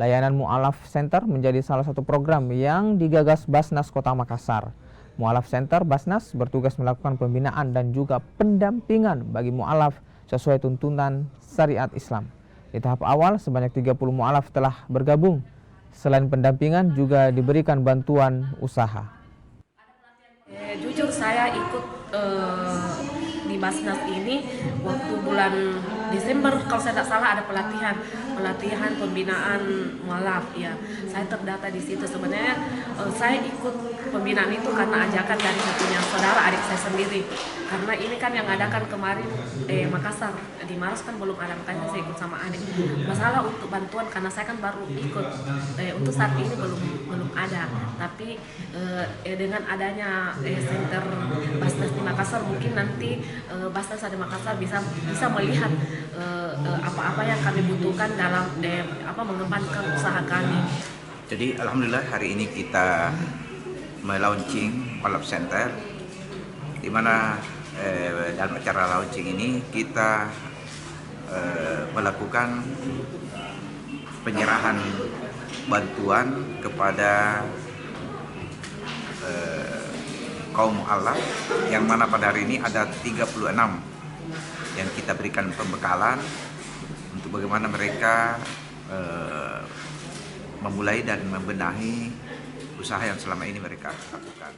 Layanan Mu'alaf Center menjadi salah satu program yang digagas Basnas Kota Makassar. Mu'alaf Center Basnas bertugas melakukan pembinaan dan juga pendampingan bagi mu'alaf sesuai tuntunan syariat Islam. Di tahap awal sebanyak 30 mu'alaf telah bergabung. Selain pendampingan juga diberikan bantuan usaha. Jujur saya ikut di Basnas ini waktu bulan Desember, kalau saya tidak salah ada pelatihan pembinaan mualaf ya. Saya terdata di situ. Sebenarnya saya ikut pembinaan itu karena ajakan dari satunya saudara adik saya sendiri. Karena ini kan yang adakan kemarin Makassar, di Maros kan belum ada, makanya saya ikut sama adik. Masalah untuk bantuan karena saya kan baru ikut, untuk saat ini belum ada. Tapi dengan adanya center Basnas di Makassar, mungkin nanti Basnas di Makassar bisa melihat apa-apa yang kami butuhkan dalam mengembangkan usaha kami. Jadi alhamdulillah hari ini kita melaunching Mu'alaf Center, di mana dalam acara launching ini kita melakukan penyerahan bantuan kepada kaum mu'alaf, yang mana pada hari ini ada 36 yang kita berikan pembekalan untuk bagaimana mereka memulai dan membenahi usaha yang selama ini mereka lakukan.